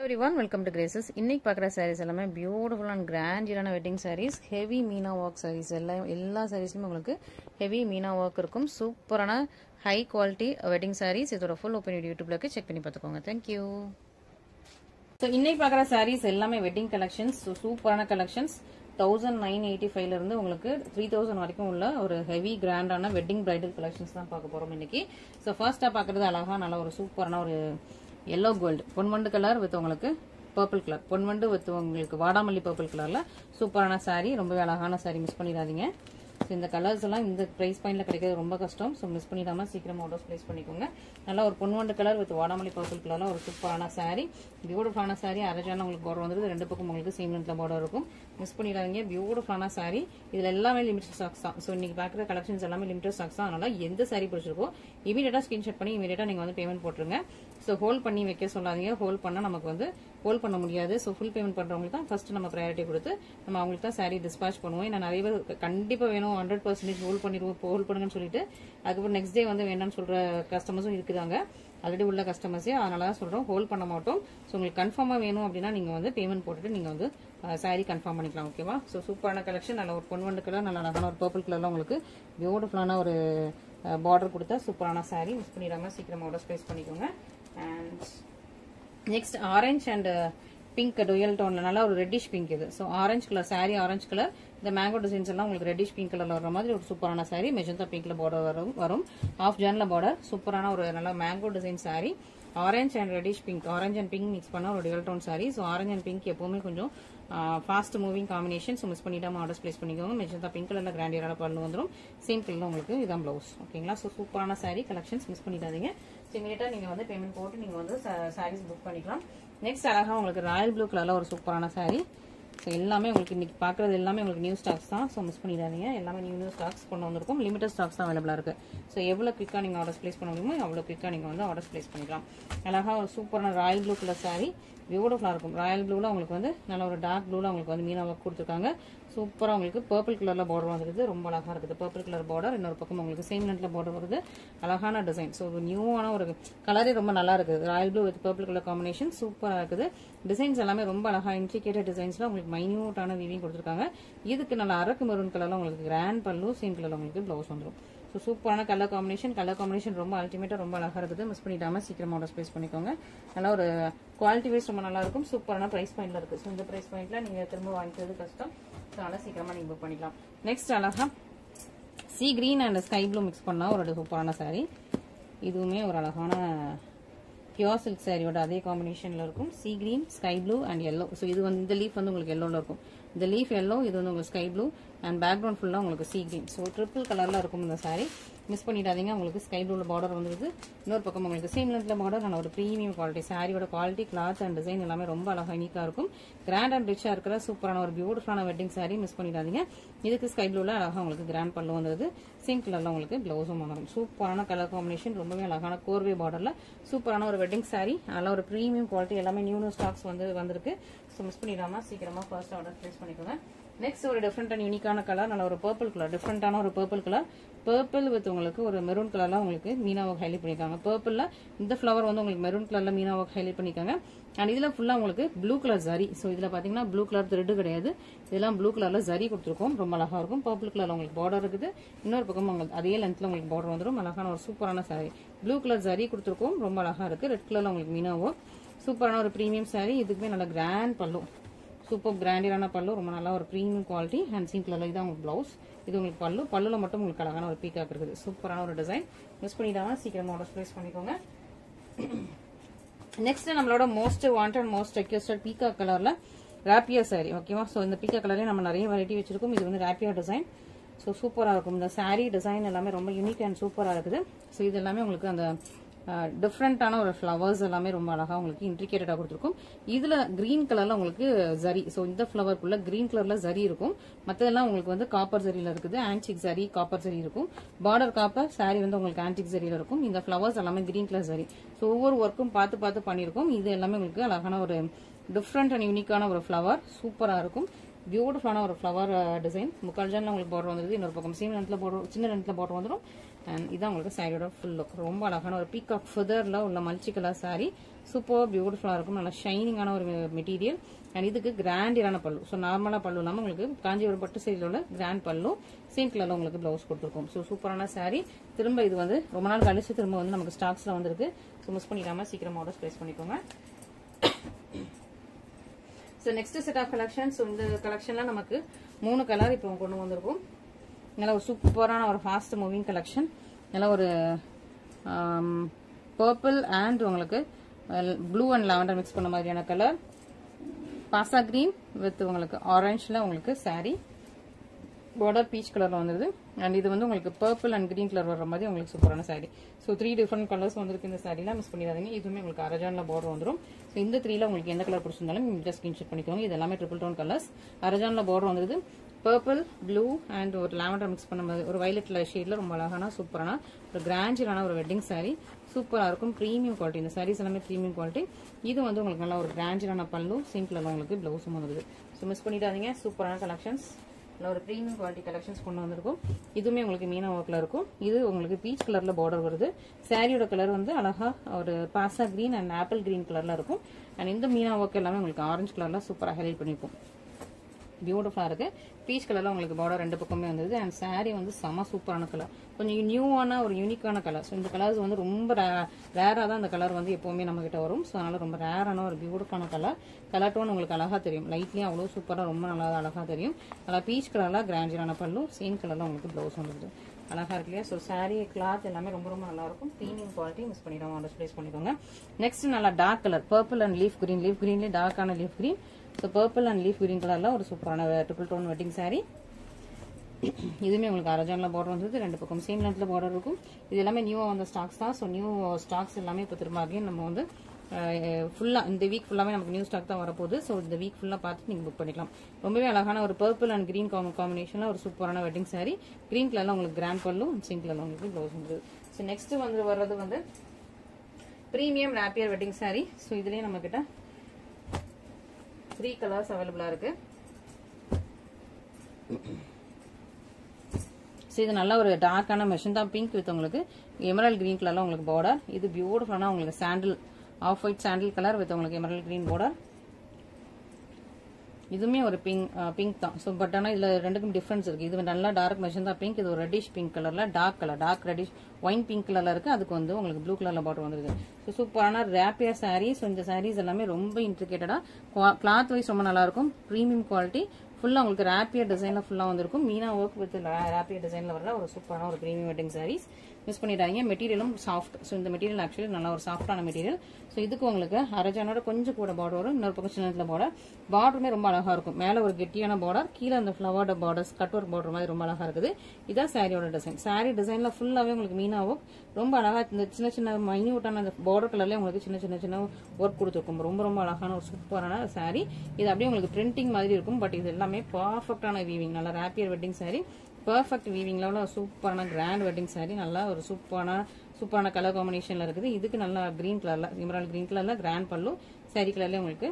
everyone, welcome to Graces. இன்னைக்கு பார்க்குற sarees எல்லாமே பியூட்டிஃபுல் அண்ட் கிராண்டியரான wedding sarees, heavy meena work sarees. எல்லா sareesலுமே உங்களுக்கு ஹெவி மீனா ஒர்க் இருக்கும். சூப்பரான ஹை குவாலிட்டி வெட்டிங் sarees. இதோட ஃபுல் ஓப்பன் யூடியூப்ல செக் பண்ணி பார்த்துக்கோங்க. தேங்க்யூ. ஸோ இன்னைக்கு பார்க்குற sarees எல்லாமே வெட்டிங் கலெக்ஷன்ஸ். சூப்பரான கலெக்ஷன்ஸ். 1985 இருந்து உங்களுக்கு 3000 வரைக்கும் உள்ள ஒரு ஹெவி கிராண்டான வெட்டிங் பிரைடல் கலெக்ஷன்ஸ் தான் பார்க்க போறோம் இன்னைக்கு. ஸோ ஃபர்ஸ்டா பார்க்கறது அழகா நல்ல ஒரு சூப்பரான ஒரு yellow gold Ponvandu colour with உங்களுக்கு பர்பிள் கலர், பொன்வண்டு வித் உங்களுக்கு வாடாமல்லி பர்பிள் கலர்ல சூப்பரான சாரி, ரொம்பவே அழகான சாரி, மிஸ் பண்ணிடாதீங்க. ஸோ இந்த கலர்ஸ் எல்லாம் இந்த பிரைஸ் பாயிண்ட்ல கிடைக்கிறது ரொம்ப கஷ்டம். ஸோ மிஸ் பண்ணிடாம சீக்கிரம் ஆர்டர்ஸ் பிளேஸ் பண்ணிக்கோங்க. நல்லா ஒரு பொன்வண்டு கலர் வித் வாடாமல்லி பர்பிள் கலர்ல ஒரு சூப்பரான சாரி, பியூட்டிஃபுல்லான சாரி. அரஜான உங்களுக்கு பார்டர் வந்துருது, ரெண்டு பக்கம் உங்களுக்கு சேம் லென்த்ல பார்டர் இருக்கும். மிஸ் பண்ணிடாதீங்க. பியூட்டிஃபுல்லான சாரி. இதுல எல்லாமே லிமிடெட் ஸ்டாக்ஸ் தான். ஸோ இன்னைக்கு பார்க்குற கலெக்ஷன்ஸ் எல்லாமே லிமிடெட் ஸ்டாக்ஸ் தான். அதனால எந்த சாரி பிடிச்சிருக்கோ இமீடியட்டா ஸ்கிரீன்ஷாட் பண்ணி இமீடியட்டா நீங்க வந்து பேமெண்ட் போட்டுருங்க. ஸோ ஹோல்ட் பண்ணி வைக்க சொல்லாதீங்க. ஹோல்ட் பண்ணா நமக்கு வந்து ஹோல்ட் பண்ண முடியாது. ஸோ ஃபுல் பேமெண்ட் பண்றவங்களுக்கு தான் ஃபர்ஸ்ட் நம்ம ப்ரையாரிட்டி கொடுத்து நம்ம அவங்களுக்கு தான் சாரி டிஸ்பாச் பண்ணுவோம். ஏன்னா நிறைய பேர் கண்டிப்பா வேணும் 100% ஹோல்ட் பண்ணிடுவோம், ஹோல்ட் பண்ணுங்கன்னு சொல்லிட்டு அதுக்கப்புறம் நெக்ஸ்ட் டே வந்து வேணும்னு சொல்ற கஸ்டமர்ஸும் இருக்குதாங்க, ஆல்ரெடி உள்ள கஸ்டமர்ஸே. அதனால தான் சொல்றோம் ஹோல்ட் பண்ண மாட்டோம். ஸோ உங்களுக்கு கன்ஃபார்மா வேணும் அப்படின்னா நீங்க வந்து பேமெண்ட் போட்டுட்டு நீங்க வந்து சாரி கன்ஃபார்ம் பண்ணிக்கலாம். ஓகேவா? ஸோ சூப்பரான கலெக்ஷன். நல்ல ஒரு பொன்வண்டு கலர், நல்ல அழகான ஒரு பர்பிள் கலர்ல உங்களுக்கு பியூட்டிஃபுல்லான ஒரு பார்டர் கொடுத்தா சூப்பரான சாரி. மிஸ் பண்ணிடாம சீக்கிரம் ஆர்டர் பிளேஸ் பண்ணிக்கோங்க. And next orange and pink dual டோன்ல நல்ல ஒரு ரெட்டிஷ் பிங்க் இது. So orange colour saree, orange colour. இந்த மேங்கோ டிசைன்ஸ் எல்லாம் உங்களுக்கு ரெட்டிஷ் பிங்க் கலர்ல வர மாதிரி ஒரு சூப்பரான சாரி. மெஜந்தா பிங்க்ல பார்டர் வரும். ஆஃப் ஜான்ல பார்டர். சூப்பரான ஒரு நல்ல mango design saree. Orange and reddish pink, orange and pink mix பண்ண ஒரு dual tone saree. So orange and pink எப்பவுமே கொஞ்சம் fast moving combination. So miss பண்ணிடாம ஆர்டர்ஸ் பிளேஸ் பண்ணிக்கோங்க. மெஜந்தா பிங்க் கலர்ல கிராண்டியரான பல்லு வந்துடும். சேம் கலர்ல உங்களுக்கு இதான் பிளவுஸ். ஓகேங்களா? ஸோ சூப்பரான சாரி கலெக்ஷன்ஸ், மிஸ் பண்ணிடாதீங்க. இமீடியட்டா நீங்க வந்து பேமெண்ட் போட்டு நீங்க வந்து சாரீஸ் புக் பண்ணிக்கலாம். நெக்ஸ்ட் அழகா உங்களுக்கு ராயல் ப்ளூ கலர்ல ஒரு சூப்பரான சாரி. ஸோ எல்லாமே உங்களுக்கு இன்னைக்கு பாக்குறது எல்லாமே உங்களுக்கு நியூ ஸ்டாக்ஸ் தான். ஸோ மிஸ் பண்ணிடாதீங்க. எல்லாமே நியூ ஸ்டாக்ஸ் கொண்டு வந்திருக்கும். லிமிடெட் ஸ்டாக்ஸ் தான் அவைலபிளா இருக்கு. ஸோ எவ்வளவு குவிக்கா நீங்க ஆர்டர்ஸ் பிளேஸ் பண்ண முடியுமோ அவ்வளவு குவிக்கா நீங்க வந்து ஆர்டர்ஸ் பிளேஸ் பண்ணிக்கலாம். அழகா ஒரு சூப்பரான ராயல் ப்ளூ கலர் சாரி, பியூட்டிஃபுல்லா இருக்கும். ராயல் ப்ளூல உங்களுக்கு வந்து நல்ல ஒரு டார்க் ப்ளூல உங்களுக்கு வந்து மீனா ஒர்க் கொடுத்துருக்காங்க. சூப்பரா உங்களுக்கு பர்பிள் கலர்ல பார்டர் வந்துருது, ரொம்ப அழகா இருக்குது. பர்பிள் கலர் பார்டர், இன்னொரு பக்கம் உங்களுக்கு சேம் லென்த்ல பார்டர் வருது. அழகான டிசைன். ஸோ நியூவான ஒரு கலரே ரொம்ப நல்லா இருக்குது. Royal blue with purple colour combination சூப்பரா இருக்குது. டிசைன்ஸ் எல்லாமே ரொம்ப அழகா இன்ட்ரிகேட்டட் டிசைன்ஸ்ல உங்களுக்கு மைன்யூட்டான வீவிங் கொடுத்துருக்காங்க. இதுக்கு நல்ல அரக்கு மெரூன் கலர்ல உங்களுக்கு கிராண்ட் பல்லு, சேம் கலர்ல உங்களுக்கு பிளவுஸ் வந்துடும். ஸோ சூப்பரான கலர் காம்பினேஷன் ரொம்ப அல்டிமேட்டா ரொம்ப அழகா இருக்குது. மிஸ் பண்ணிடாம சீக்கிரம் ஆர்டர் பிளேஸ் பண்ணிக்கோங்க. நல்லா ஒரு குவாலிட்டி வைஸ் ரொம்ப நல்லா இருக்கும். சூப்பரான பிரைஸ் பாயிண்ட்ல இருக்கு. ஸோ இந்த பிரைஸ் பாயிண்ட்ல நீங்க திரும்ப வாங்கிக்கிறது கஷ்டம். ஸோ அதனால சீக்கிரமா நீங்க புக் பண்ணிக்கலாம். நெக்ஸ்ட் அழகா C green and sky blue mix பண்ணா ஒரு சூப்பரான சாரி. இதுவுமே ஒரு அழகான பியூர் சில்க் சாரியோட அதே காம்பினேஷன்ல இருக்கும். C green, sky blue and yellow. So இது வந்து இந்த லீஃப் வந்து உங்களுக்கு எல்லோல இருக்கும். இந்த லீஃப் எல்லோ, இது வந்து உங்களுக்கு ஸ்கை ப்ளூ அண்ட் பேக்ரவுண்ட் ஃபுல்லா உங்களுக்கு சி கிரீன். ஸோ ட்ரிபிள் கலர்ல இருக்கும் இந்த சாரி. மிஸ் பண்ணிடாதீங்க. உங்களுக்கு ஸ்கை ப்ளூல பார்டர் வந்துருது, இன்னொரு பக்கம் உங்களுக்கு சேம் லென்த்ல பார்டர். நல்ல ஒரு பிரீமியம் குவாலிட்டி சாரியோட குவாலிட்டி, கிளாத் அண்ட் டிசைன் எல்லாமே ரொம்ப அழகா யூனிக்கா இருக்கும். கிராண்ட் அண்ட் ரிச்சா இருக்கிற சூப்பரான ஒரு பியூட்டிஃபுல்லான வெட்டிங் சாரி. மிஸ் பண்ணிடாதீங்க. இதுக்கு ஸ்கை ப்ளூல அழகா உங்களுக்கு கிராண்ட் பல்லு வந்தது, சேம் கலர்ல உங்களுக்கு பிளவுஸும் வந்துடும். சூப்பரான கலர் காம்பினேஷன், ரொம்பவே அழகான கோர்வே பார்டர்ல சூப்பரான ஒரு வெட்டிங் சாரி. நல்ல ஒரு பிரீமியம் குவாலிட்டி. எல்லாமே நியூ ஸ்டாக்ஸ் வந்திருக்கு. ஸோ மிஸ் பண்ணிடாம சீக்கிரமா ஃபர்ஸ்ட் ஆர்டர் பிளேஸ் பண்ணிக்கோங்க. நெக்ஸ்ட் ஒரு டிஃப்ரெண்ட் அண்ட் யூனிக்கான கலர், நல்ல ஒரு பர்பிள் கலர், டிஃப்ரெண்டான ஒரு பர்பிள் கலர். பர்பிள் வித் உங்களுக்கு ஒரு மெரூன் கலர்ல உங்களுக்கு மீனா ஒர்க் ஹைலைட் பண்ணிருக்காங்க. பர்பிள்ல இந்த ஃபிளவர் வந்து உங்களுக்கு மெரூன் கலர்ல மீனா ஒர்க் ஹைலைட் பண்ணிருக்காங்க. அண்ட் இதுல ஃபுல்லா உங்களுக்கு ப்ளூ கலர் ஜரி. ஸோ இதுல பாத்தீங்கன்னா ப்ளூ கலர் த்ரெட் கிடையாது, இதெல்லாம் ப்ளூ கலர்ல ஜரி கொடுத்துருக்கோம். ரொம்ப அழகா இருக்கும். பர்பிள் கலர்ல உங்களுக்கு பார்டர் இருக்குது, இன்னொரு பக்கம் உங்களுக்கு அதே லென்த்ல உங்களுக்கு பார்டர் வந்துடும். அழகான ஒரு சூப்பரான சாரி. ப்ளூ கலர் ஜரி கொடுத்துருக்கோம், ரொம்ப அழகா இருக்கு. ரெட் கலர்ல உங்களுக்கு மீனா ஒர்க், சூப்பரான ஒரு பிரீமியம் சாரி. இதுக்குமே நல்ல கிராண்ட் பல்லு, சூப்பர் கிராண்டியரான பல்லு, ரொம்ப நல்லா ஒரு பிரீமியம் குவாலிட்டி. அண்ட் சிங் கலர்ல இதான் உங்களுக்கு பிளவுஸ். இது உங்களுக்கு பல்லுல மட்டும் உங்களுக்கு அழகான ஒரு பீகாக் இருக்குது. சூப்பரான ஒரு டிசைன். மிஸ் பண்ணிடாம சீக்கிரமா ஆர்டர் பிளேஸ் பண்ணிக்கோங்க. நெக்ஸ்ட் நம்மளோட most wanted, most requested peacock கலர்ல ராப்பியர் சாரி. ஓகேவா? ஸோ இந்த பீகாக் கலர்ல நம்ம நிறைய வெரைட்டி வச்சிருக்கோம். இது வந்து ராப்பியர் டிசைன். ஸோ சூப்பரா இருக்கும். இந்த சாரி டிசைன் எல்லாமே ரொம்ப யூனிக் அண்ட் சூப்பரா இருக்குது. ஸோ இது எல்லாமே உங்களுக்கு அந்த டிஃப்ரெண்டான ஒரு ஃபிளவர்ஸ் எல்லாமே ரொம்ப அழகா உங்களுக்கு இன்ட்ரிகேட்டடா கொடுத்துருக்கும். இதுல கிரீன் கலர்ல உங்களுக்கு ஜரி. ஸோ இந்த ஃபிளவருக்குள்ள கிரீன் கலர்ல ஜரி இருக்கும். மற்றதெல்லாம் உங்களுக்கு வந்து காப்பர் ஜரியில இருக்குது. ஆன்டிக் ஜரி, காப்பர் ஜரி இருக்கும். பார்டர் காப்பர், சாரி வந்து உங்களுக்கு ஆன்டிக் ஜரியில இருக்கும். இந்த ஃபிளவர்ஸ் எல்லாமே கிரீன் கலர் ஜரி. ஸோ ஒவ்வொரு ஒர்க்கும் பார்த்து பண்ணிருக்கோம். இது எல்லாமே உங்களுக்கு அழகான ஒரு டிஃப்ரெண்ட் அண்ட் யூனிக்கான ஒரு ஃபிளவர், சூப்பரா இருக்கும். பியூட்டிஃபுல்லான ஒரு ஃபிளவர் டிசைன். முக்கால் ஜான்ல உங்களுக்கு பார்டர் வந்துருது, இன்னொரு பக்கம் சேம் லென்த்ல பார்டர், சின்ன லென்த்ல பார்டர் வந்துடும். அண்ட் இதான் உங்களுக்கு சாரியோட ஃபுல் லுக். ரொம்ப அழகான ஒரு பீகாக் ஃபெதர்ல உள்ள மல்டி கலர் சாரி. சூப்பர் பியூட்டிஃபுல்லா இருக்கும். நல்லா ஷைனிங்கான ஒரு மெட்டீரியல். அண்ட் இதுக்கு கிராண்டியான பல்லு. ஸோ நார்மலா பல்லு இல்லாமல் உங்களுக்கு காஞ்சிபுரம் பட்டு சேரியில் உள்ள கிராண்ட் பல்லு, சேம் கலர்ல உங்களுக்கு பிளவுஸ் கொடுத்துருக்கும். ஸோ சூப்பரான சாரி. திரும்ப இது வந்து ரொம்ப நாள் கழிச்சு திரும்ப வந்து நமக்கு ஸ்டாக்ஸ்ல வந்திருக்கு. ஸோ மிஸ் பண்ணிடாம சீக்கிரம் ஆர்டர்ஸ் பிளேஸ் பண்ணிக்கோங்க. So next set of collection. So இந்த கலெக்ஷன்ல நமக்கு 3 கலர் இப்போ கொண்டு வந்திருக்கும். நல்லா ஒரு சூப்பரான ஒரு ஃபாஸ்ட் மூவிங் கலெக்ஷன். நல்லா ஒரு பர்பிள் அண்ட் உங்களுக்கு ப்ளூ அண்ட் லாவெண்டர் மிக்ஸ் பண்ண மாதிரியான கலர். பாசா கிரீன் வித் உங்களுக்கு ஆரஞ்சில் உங்களுக்கு சாரி. பார்டர் பீச் கலர்ல வந்துருது. அண்ட் இது வந்து உங்களுக்கு பர்பிள் அண்ட் கிரீன் கலர் வர மாதிரி உங்களுக்கு சூப்பரான சாரி. ஸோ 3 டிஃப்ரெண்ட் கலர்ஸ் வந்துருக்கு இந்த சாரிலாம். மிஸ் பண்ணிடாதீங்க. இதுவுமே உங்களுக்கு அரஜான்ல பார்டர் வந்துடும். ஸோ இந்த 3ல உங்களுக்கு எந்த கலர் பிடிச்சிருந்தாலும் நீங்க ஸ்கிரீன்ஷாட் பண்ணிக்கோங்க. இது எல்லாமே ட்ரிபிள் டோன் கலர்ஸ். அரஜான்ல பார்டர் வந்துருது. பர்பிள், ப்ளூ அண்ட் ஒரு லாவெண்டர் மிக்ஸ் பண்ண மாதிரி ஒரு வயலட் ஷேட்ல ரொம்ப அழகான சூப்பரான ஒரு கிராண்டியரான ஒரு வெட்டிங் சாரி. சூப்பரா இருக்கும். Premium quality. இந்த சாரீஸ் எல்லாமே பிரீமியம் குவாலிட்டி. இது வந்து உங்களுக்கு நல்லா ஒரு கிராண்டியரான பல்லு, சேம் கலர்ல உங்களுக்கு பிளவுஸும் வந்துருது. ஸோ மிஸ் பண்ணிடாதீங்க. சூப்பரான கலெக்ஷன்ஸ். ஒரு பிரீமியம் குவாலிட்டி கலெக்ஷன்ஸ் கொண்டு வந்திருக்கும். இதுவுமே உங்களுக்கு மீனா ஒர்க்ல இருக்கும். இது உங்களுக்கு பீச் கலர்ல பார்டர் வருது. சாரியோட கலர் வந்து அழகா ஒரு பாசா கிரீன் அண்ட் ஆப்பிள் கிரீன் கலர்ல இருக்கும். அண்ட் இந்த மீனா ஒர்க் எல்லாமே உங்களுக்கு ஆரஞ்சு கலர்ல சூப்பரா ஹைலைட் பண்ணிருக்கும். பியூட்டிஃபுல்லா இருக்கு. பீச் கலர்ல உங்களுக்கு பார்டர் 2 பக்கமே வந்தது. அண்ட் சாரி வந்து செம சூப்பரான கலர். கொஞ்சம் நியூவான ஒரு யூனிக்கான கலர். ஸோ இந்த கலர்ஸ் வந்து ரொம்ப ரேரா தான் இந்த கலர் வந்து எப்பவுமே நம்ம கிட்ட வரும். ஸோ அதனால ரொம்ப ரேரான ஒரு பியூட்டிஃபுல்லான கலர். கலர் டோன் உங்களுக்கு அழகா தெரியும். லைட்லயும் அவ்வளவு சூப்பரா ரொம்ப நல்லா அழகா தெரியும். நல்லா பீச் கலர்ல கிராண்டியரான பல்லு, சேம் கலர்ல உங்களுக்கு பிளவுஸ் வந்துருது. அழகா இருக்கு இல்லையா? ஸோ சாரி கிளாத் எல்லாமே ரொம்ப ரொம்ப நல்லா இருக்கும். Premium quality. மிஸ் பண்ணிடாம ஆர்டர் பிளேஸ் பண்ணிக்கோங்க. நெக்ஸ்ட் நல்லா dark colour purple and leaf green. Leaf கிரீன்லேயே டார்க்கான leaf green. So purple and leaf green கலர்ல ஒரு சூப்பரான ட்ரிபிள் டோன் வெட்டிங் சாரி. இதுவுமே உங்களுக்கு அரஜான்ல பார்டர் வந்தது. 2 பக்கம் சேம் லென்த்ல பார்டர் இருக்கும். இது எல்லாமே நியூவா வந்த ஸ்டாக்ஸ் தான். ஸோ நியூ ஸ்டாக்ஸ் எல்லாமே இப்போ திரும்ப அகைன் நம்ம வந்து ஃபுல்லா இந்த வீக் ஃபுல்லாவே நமக்கு நியூ ஸ்டாக் தான் வரப்போகுது. ஸோ இந்த வீக் ஃபுல்லா பார்த்து நீங்க புக் பண்ணிக்கலாம். ரொம்பவே அழகான ஒரு பர்பிள் அண்ட் கிரீன் காம்பினேஷன்ல ஒரு சூப்பரான வெட்டிங் சாரி. கிரீன் கலர்ல உங்களுக்கு கிராண்ட் பல்லு, சேம் கலர்ல உங்களுக்கு ப்ளவுஸ் வந்துருது. ஸோ நெக்ஸ்ட் வந்து வர்றது வந்து premium rapier wedding sorry. So இதுலயே நம்ம கிட்ட 3 கலர்ஸ் அவைலபிளா இருக்கு. இது நல்ல ஒரு டார்க்கான மெஷந்தா பிங்க் வித் உங்களுக்கு எமரல்ட் கிரீன் கலர்ல உங்களுக்கு பார்டர். இது பியூட்டிஃபுல்லான உங்களுக்கு sandal off white sandal colour with உங்களுக்கு எமரல்ட் கிரீன் பார்டர். இதுவுமே ஒரு பிங்க் தான். ஸோ பட் ஆனால் இதுல 2க்கும் டிஃபரன்ஸ் இருக்கு. இது நல்லா டார்க் மெஷந்தா பிங்க். இது ஒரு ரெட்டிஷ் பிங்க் கலர்ல டார்க் ரெட்டிஷ் ஒயின் பிங்க் கலர்ல இருக்கு. அதுக்கு வந்து உங்களுக்கு ப்ளூ கலர்ல பார்டர் வந்துருது. ஸோ சூப்பரான ரேப்பியர் சாரீஸ். இந்த சாரீஸ் எல்லாமே ரொம்ப இன்ட்ரிகேட்டடா கிளாத் வைஸ் ரொம்ப நல்லா இருக்கும். Premium quality. ஃபுல்லா உங்களுக்கு ராப்பியர் டிசைன்ல ஃபுல்லா வந்திருக்கும். மீனா ஒர்க் வித் ராப்பியர் டிசைன்ல வர ஒரு சூப்பரான ஒரு பிரீமியம் வெட்டிங் சாரீஸ். மிஸ் பண்ணிடாதீங்க. மெட்டீரியலும் சாஃப்ட். ஸோ இந்த மெட்டீரியல் ஆக்சுவலி நல்லா ஒரு சாஃப்டான மெட்டீரியல். ஸோ இதுக்கு உங்களுக்கு அரஜானோட கொஞ்சம் கூட பார்டர் வரும். இன்னொரு பக்கம் சின்னத்துல பார்டர். பார்டருமே ரொம்ப அழகா இருக்கும். மேல ஒரு கெட்டியான பார்டர், கீழே அந்த ஃபிளவர்ட பார்டர்ஸ் கட் ஒர்க் பார்டர் மாதிரி ரொம்ப அழகா இருக்குது. இதான் சாரியோட டிசைன். சாரி டிசைன்ல ஃபுல்லாவே உங்களுக்கு மீனா ஒர்க் ரொம்ப அழகா. இந்த சின்ன சின்ன மைன்யூட்டான அந்த பார்டர் கலர்ல உங்களுக்கு சின்ன ஒர்க் கொடுத்துருக்கும். ரொம்ப ரொம்ப அழகான ஒரு சூப்பரான சாரி. இது அப்படியே உங்களுக்கு பிரிண்டிங் மாதிரி இருக்கும். பட் இது எல்லாமே பர்ஃபெக்டான வீவிங். நல்லா ராப்பியர் வெட்டிங் சாரி. பர்ஃபெக்ட் வீவிங்ல உள்ள சூப்பரான கிராண்ட் வெட்டிங் சாரி. நல்லா ஒரு சூப்பரான கலர் காம்பினேஷன்ல இருக்குது. இதுக்கு நல்லா கிரீன் கலர்ல எமரால்ட் கிரீன் கலர்ல கிராண்ட் பல்லு, சாரி கலர்ல உங்களுக்கு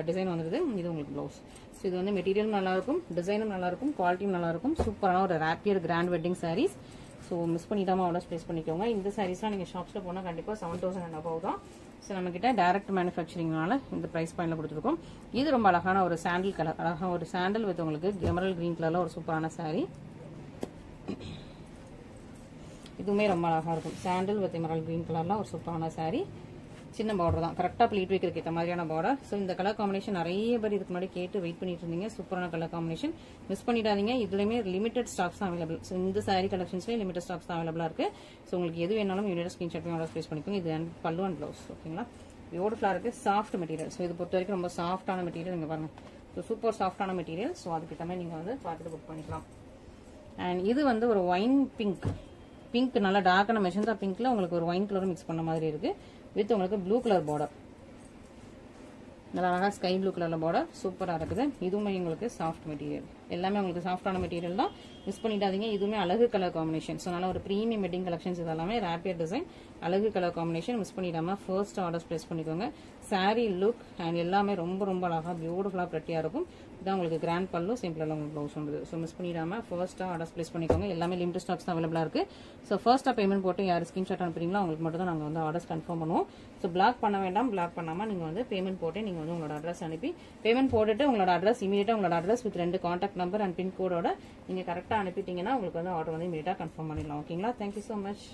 டிசைன் வந்துருது. இது உங்களுக்கு பிளவுஸ். ஸோ இது வந்து மெட்டீரியலும் நல்லா இருக்கும், டிசைனும் நல்லா இருக்கும், குவாலிட்டியும் நல்லா இருக்கும். சூப்பரான ஒரு ராப்பியர் grand wedding sarees. So miss பண்ணிடாம ஆர்டர் பிளேஸ் பண்ணிக்கோங்க. இந்த சாரீஸ்லாம் நீங்க ஷாப்ஸ்ல போனா கண்டிப்பா 7000 and above தான். ஸோ நம்ம கிட்ட டைரக்ட் மேனுஃபேக்சரிங்னால இந்த பிரைஸ் பாயிண்ட்ல கொடுத்துருக்கோம். இது ரொம்ப அழகான ஒரு சாண்டில் கலர். அழகா ஒரு சாண்டில் வித் உங்களுக்கு எமரல்ட் கிரீன் கலர்ல ஒரு சூப்பரான சாரி. இதுவுமே ரொம்ப அழகா இருக்கும். சாண்டில் வித் எமரல்ட் கிரீன் கலர்ல ஒரு சூப்பரான சாரி. சின்ன பார்டர் தான். கரெக்டா ப்ளீட் வைக்கிறதுக்கு ஏற்ற மாதிரியான பார்டர். ஸோ இந்த கலர் காம்பினேஷன் நிறைய பேர் இதுக்கு முன்னாடி கேட்டு வெயிட் பண்ணிட்டு இருந்தீங்க. சூப்பரான கலர் காம்பினேஷன். மிஸ் பண்ணிடாதீங்க. இதுலயுமே லிமிடெட் ஸ்டாக்ஸ் தான் அவைலபிள். ஸோ இந்த சாரி கலெக்ஷன்ஸ்லேயே லிமிடெட் ஸ்டாக்ஸ் தான் அவைலபிளா இருக்கு. ஸோ உங்களுக்கு எது வேணாலும் யூனிட் ஸ்கிரீன்ஷாட் ஆர்டர் பிளேஸ் பண்ணிக்கோங்க. இது பல்லு அண்ட் பிளவுஸ். ஓகேங்களா? பியூட்டிஃபுல்லா இருக்கு. Soft material. ஸோ இது பொறுத்த வரைக்கும் ரொம்ப சாஃப்டான மெட்டீரியல். நீங்க பாருங்க. ஸோ சூப்பர் சாஃப்டான மெட்டீரியல். ஸோ அதுக்கு மாதிரி நீங்க வந்து பார்த்துட்டு புக் பண்ணிக்கலாம். அண்ட் இது வந்து ஒரு ஒயின் பிங்க். பிங்க் நல்லா டார்க்கான மெஷந்தா பிங்க்ல உங்களுக்கு ஒரு ஒயின் கலரும் மிக்ஸ் பண்ண மாதிரி இருக்கு. வித் உங்களுக்கு ப்ளூ கலர் பார்டர். நல்லா அழகா ஸ்கை ப்ளூ கலர்ல பார்டர். சூப்பரா இருக்குது. இதுவுமே உங்களுக்கு சாஃப்ட் மெட்டீரியல். எல்லாமே உங்களுக்கு சாஃப்டான மெட்டீரியல் தான். மிஸ் பண்ணிடாதீங்க. இதுவுமே அழகு கலர் காம்பினேஷன். ஸோ நல்ல ஒரு பிரீமியம் வெட்டிங் கலெக்ஷன்ஸ். இதெல்லாமே ராப்பியர் டிசைன், அழகு கலர் காம்பினேஷன். மிஸ் பண்ணிடாம ஃபர்ஸ்ட் ஆர்டர்ஸ் பிளேஸ் பண்ணிக்கோங்க. saree லுக் அண்ட் எல்லாமே ரொம்ப ரொம்ப அழகாக பியூட்டிஃபுல்லாக ப்ரெட்டியாக இருக்கும். இதான் உங்களுக்கு கிராண்ட் பல்லு, சிம்பிளாக உங்களுக்கு ப்ளவுஸ் வந்துது. ஸோ மிஸ் பண்ணிடாமல் ஃபர்ஸ்ட்டாக ஆர்டர்ஸ் ப்ளேஸ் பண்ணிக்கோங்க. எல்லாமே லிமிட் ஸ்டாக்ஸ் தான் அவைலபிளாக இருக்குது. ஸோ ஃபர்ஸ்ட்டாக பேமெண்ட் போட்டு யார் ஸ்க்ரீன்ஷாட் அனுப்புறீங்களோ அவங்களுக்கு மட்டும் தான் நாங்கள் வந்து ஆர்டர்ஸ் கன்ஃபார்ம் பண்ணுவோம். ஸோ பிளாக் பண்ண வேண்டாம், பிளாக் பண்ணாமல் நீங்கள் வந்து பேமெண்ட் போட்டு நீங்கள் வந்து உங்களோட அட்ரஸ் அனுப்பி பேமெண்ட் போட்டுட்டு உங்களோட அட்ரஸ் இமீடியட்டாக உங்களோட address with 2 contact number and பின்கோடோட நீங்கள் கரெக்டாக அனுப்பிட்டீங்கன்னா உங்களுக்கு வந்து ஆர்டர் வந்து இமீடியட்டாக கன்ஃபார்ம் பண்ணிடலாம். ஓகேங்களா? Thank you so much.